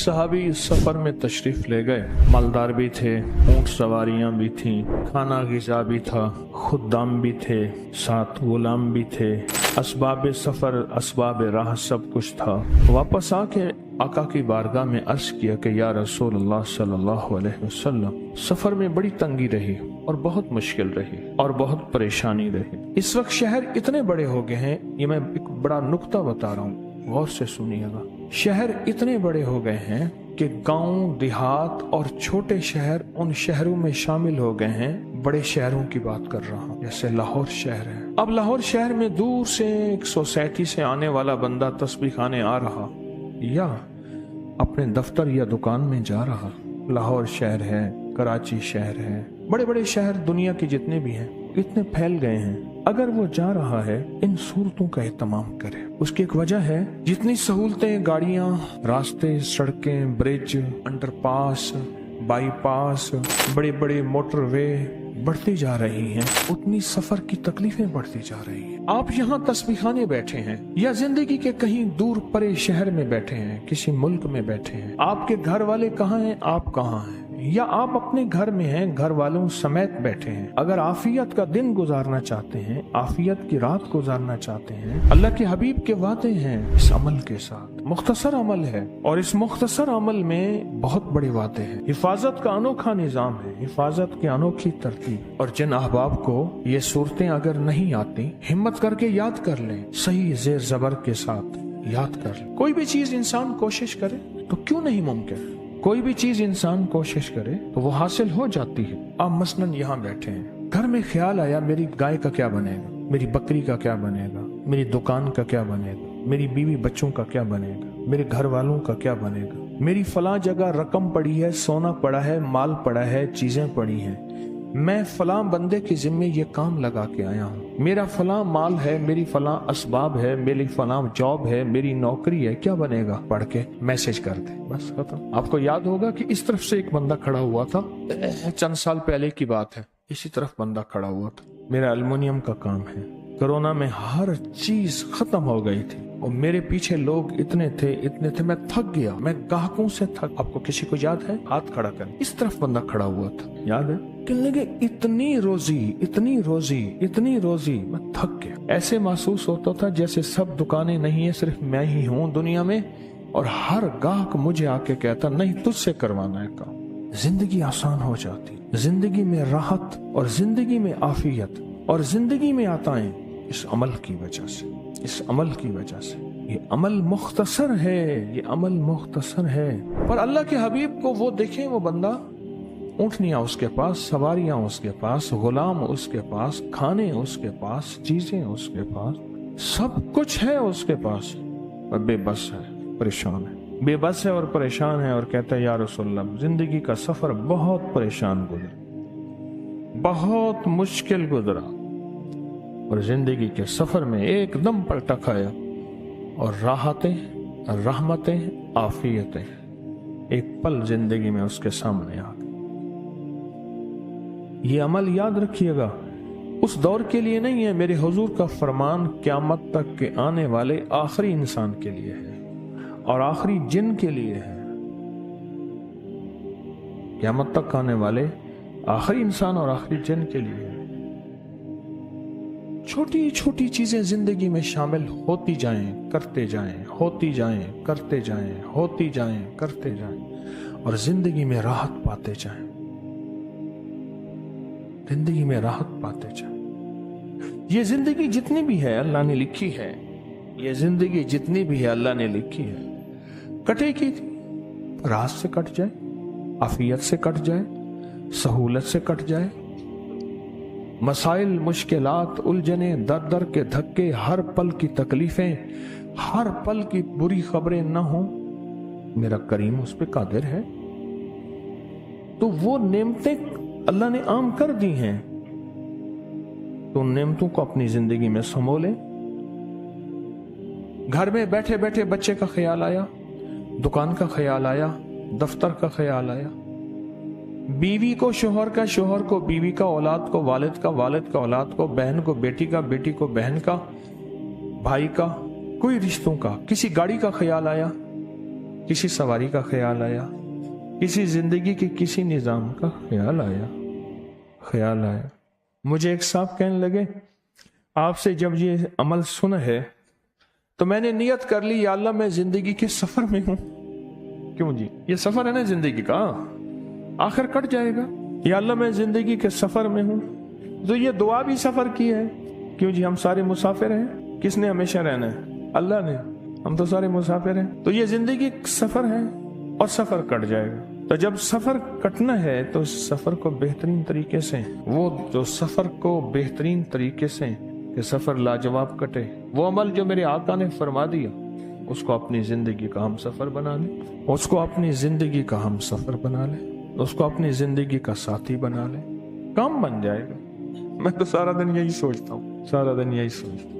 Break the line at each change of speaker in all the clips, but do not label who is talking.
सहाबी इस सफर में तशरीफ ले गए। मालदार भी थे, ऊंट सवारियां भी थीं, खाना गिजा भी था, खुद्दाम भी थे, साथ गुलाम भी थे, असबाब सफर असबाब राह सब कुछ था। वापस आके आका की बारगाह में अर्ज किया कि या रसूलुल्लाह सल्लल्लाहु अलैहि वसल्लम, सफर में बड़ी तंगी रही और बहुत मुश्किल रही और बहुत परेशानी रही। इस वक्त शहर इतने बड़े हो गए हैं, ये मैं एक बड़ा नुक्ता बता रहा हूँ, गौर से सुनिएगा। शहर इतने बड़े हो गए हैं कि गांव, देहात और छोटे शहर उन शहरों में शामिल हो गए हैं। बड़े शहरों की बात कर रहा हूँ, जैसे लाहौर शहर है। अब लाहौर शहर में दूर से एक सोसाइटी से आने वाला बंदा तस्बीह खाने आ रहा या अपने दफ्तर या दुकान में जा रहा, लाहौर शहर है, कराची शहर है, बड़े बड़े शहर दुनिया के जितने भी हैं इतने फैल गए हैं। अगर वो जा रहा है, इन सूरतों का एहतमाम करे। उसकी एक वजह है, जितनी सहूलतें, गाड़ियां, रास्ते, सड़कें, ब्रिज, अंडरपास, बाईपास, बड़े बड़े मोटरवे बढ़ती जा रही हैं, उतनी सफर की तकलीफें बढ़ती जा रही हैं। आप यहाँ तस्बीह खाने बैठे हैं या जिंदगी के कहीं दूर परे शहर में बैठे हैं, किसी मुल्क में बैठे हैं, आपके घर वाले कहाँ हैं, आप कहाँ हैं, या आप अपने घर में हैं, घर वालों समेत बैठे हैं। अगर आफियत का दिन गुजारना चाहते हैं, आफियत की रात गुजारना चाहते हैं, अल्लाह के हबीब के वादे हैं इस अमल के साथ। मुख्तसर अमल है और इस मुख्तसर अमल में बहुत बड़े वादे हैं। हिफाजत का अनोखा निजाम है, हिफाजत की अनोखी तरतीब। और जिन अहबाब को ये सूरतें अगर नहीं आती, हिम्मत करके याद कर लें, सही जेर जबर के साथ याद कर लें। कोई भी चीज इंसान कोशिश करे तो क्यों नहीं मुमकिन, कोई भी चीज इंसान कोशिश करे तो वो हासिल हो जाती है। आप मसलन यहाँ बैठे हैं, घर में ख्याल आया मेरी गाय का क्या बनेगा, मेरी बकरी का क्या बनेगा, मेरी दुकान का क्या बनेगा, मेरी बीवी बच्चों का क्या बनेगा, मेरे घर वालों का क्या बनेगा, मेरी फलां जगह रकम पड़ी है, सोना पड़ा है, माल पड़ा है, चीजें पड़ी हैं, मैं फलां बंदे के जिम्मे ये काम लगा के आया हूँ, मेरा फलां माल है, मेरी फलां असबाब है, मेरी फलां जॉब है, मेरी नौकरी है, क्या बनेगा, पढ़ के मैसेज कर दे, बस खत्म। आपको याद होगा कि इस तरफ से एक बंदा खड़ा हुआ था, चंद साल पहले की बात है, इसी तरफ बंदा खड़ा हुआ था, मेरा एल्युमिनियम का काम है, कोरोना में हर चीज खत्म हो गई थी और मेरे पीछे लोग इतने थे, मैं थक गया, मैं ग्राहकों से थक। आपको किसी को याद है, हाथ खड़ा कर। इस तरफ बंदा खड़ा हुआ था, याद है, कहने लगे इतनी रोजी, इतनी रोजी, इतनी रोजी, मैं थक गया। ऐसे महसूस होता था जैसे सब दुकानें नहीं है, सिर्फ मैं ही हूँ दुनिया में और हर गाहक मुझे आके कहता नहीं तुझसे करवाना है काम। जिंदगी आसान हो जाती, जिंदगी में राहत और जिंदगी में आफियत और जिंदगी में आताएं इस अमल की वजह से, इस अमल की वजह से। ये अमल मुख्तसर है, ये अमल मुख्तसर है। पर अल्लाह के हबीब को वो देखें, वो बंदा, ऊँटनियाँ उसके पास, सवारियां उसके पास, गुलाम उसके पास, खाने उसके पास, चीजें उसके पास, सब कुछ है उसके पास, पर बेबस है, परेशान है, बेबस है और परेशान है और कहता है या रसूलल्लाह, जिंदगी का सफर बहुत परेशान गुजरा, बहुत मुश्किल गुजरा और जिंदगी के सफर में एकदम पलटा खाया और राहतें, रहमतें, आफियतें एक पल जिंदगी में उसके सामने आ गई। ये अमल याद रखिएगा, उस दौर के लिए नहीं है, मेरे हुजूर का फरमान क़यामत तक के आने वाले आखिरी इंसान के लिए है और आखिरी जिन के लिए है। क़यामत तक आने वाले आखिरी इंसान और आखिरी जिन के लिए है। छोटी छोटी चीजें जिंदगी में शामिल होती जाएं, करते जाएं, होती जाएं, करते जाएं, होती जाएं, करते जाएं और जिंदगी में राहत पाते जाएं, जिंदगी में राहत पाते जाएं। ये जिंदगी जितनी भी है अल्लाह ने लिखी है, ये जिंदगी जितनी भी है अल्लाह ने लिखी है, कटेगी, राहत से कट जाए, आफियत से कट जाए, सहूलत से कट जाए, मसाइल, मुश्किलात, उलझने, दर दर के धक्के, हर पल की तकलीफें, हर पल की बुरी खबरें न हो, मेरा करीम उस पे कादिर है। तो वो नेमतें अल्लाह ने आम कर दी हैं, तो उन नेमतों को अपनी जिंदगी में संभालें। घर में बैठे बैठे बच्चे का ख्याल आया, दुकान का ख्याल आया, दफ्तर का ख्याल आया, बीवी को शोहर का, शोहर को बीवी का, औलाद को वालिद का, वालिद का औलाद को, बहन को बेटी का, बेटी को बहन का, भाई का, कोई रिश्तों का, किसी गाड़ी का ख्याल आया, किसी सवारी का ख्याल आया, किसी जिंदगी के किसी निज़ाम का ख्याल आया। मुझे एक साहब कहने लगे, आपसे जब ये अमल सुना है तो मैंने नियत कर ली, या अल्लाह मैं जिंदगी के सफर में हूं। क्यों जी, ये सफर है ना जिंदगी का, आखिर कट जाएगा। या अल्लाह मैं जिंदगी के सफर में हूं। तो ये दुआ भी सफर की है। क्यों जी, हम सारे मुसाफिर हैं। किसने हमेशा रहना है? अल्लाह ने। हम तो सारे मुसाफिर हैं। तो ये जिंदगी सफर है और सफर कट जाएगा। तो जब सफर कटना है तो सफर को बेहतरीन तरीके से, वो जो सफर को बेहतरीन तरीके से कि सफर लाजवाब कटे, वो अमल जो मेरे आका ने फरमा दिया, उसको अपनी जिंदगी का हम सफर बना ले, उसको अपनी जिंदगी का हम सफर बना ले, उसको अपनी जिंदगी का साथी बना ले, काम बन जाएगा। मैं तो सारा दिन यही सोचता हूँ, सारा दिन यही सोचता हूँ।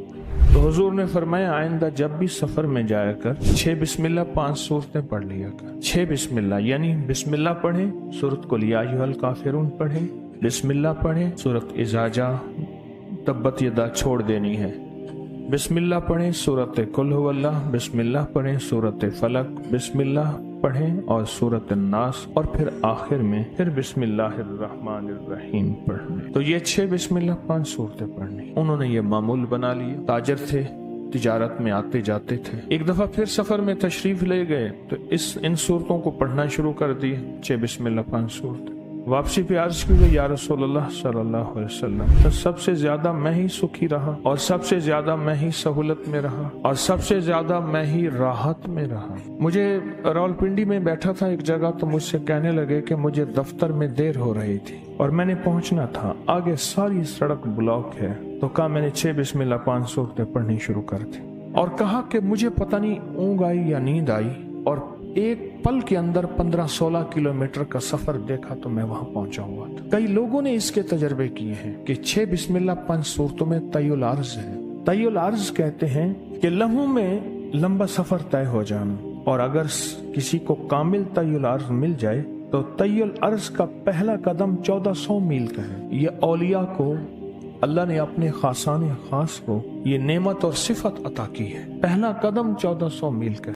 तो हुजूर ने फरमाया, आइंदा जब भी सफर में जाया कर 6 बिस्मिल्लाह 5 सूरतें पढ़ लिया कर। 6 बिस्मिल्लाह यानी बिस्मिल्लाह पढ़े, सूरत कुल या अय्युहल काफिरून पढ़े, बिस्मिल्लाह पढ़े, सूरत इज़ा तब्बत यदा छोड़ देनी है, बिस्मिल्लाह पढ़ें, सूरत कुल हुवल्लाह, बिस्मिल्लाह पढ़ें, सूरत फलक, बिस्मिल्लाह पढ़ें और सूरत नास, और फिर आखिर में फिर बिस्मिल्लाहिर्रहमानिर्रहीम पढ़ने। तो ये 6 बिस्मिल्लाह 5 सूरतें पढ़नी उन्होंने ये मामूल बना लिया। ताजर थे, तिजारत में आते जाते थे। एक दफा फिर सफर में तशरीफ ले गए तो इन सूरतों को पढ़ना शुरू कर दिए, 6 बिस्मिल्लाह 5 सूरत। वापसी पे अर्ज की गई, या रसूलल्लाह सल्लल्लाहु अलैहि वसल्लम, तो सबसे ज्यादा मैं ही सुखी रहा और सबसे ज्यादा मैं ही सहूलत में रहा और सबसे ज्यादा मैं ही राहत में रहा। मुझे रावलपिंडी में बैठा था एक जगह, तो मुझसे कहने लगे कि मुझे दफ्तर में देर हो रही थी और मैंने पहुंचना था, आगे सारी सड़क ब्लॉक है। तो कहा मैंने 6 बिस्मिल्लाह 5 सूरतें पढ़नी शुरू कर दी और कहा कि मुझे पता नहीं ऊँग आई या नींद आई और एक पल के अंदर 15-16 किलोमीटर का सफर देखा तो मैं वहां पहुंचा हुआ था। कई लोगों ने इसके तजर्बे किए हैं कि 6 बिस्मिल्लाह 5 सूरतों में तय्युल अर्ज है। तय्युल अर्ज कहते हैं कि लम्हों में लंबा सफर तय हो जाना, और अगर किसी को कामिल तय्युल अर्ज मिल जाए तो तय्युल अर्ज का पहला कदम 1400 मील का है। ये औलिया को अल्लाह ने अपने खासाने खास को ये नेमत और सिफत अता की है। पहला कदम 1400 मील का।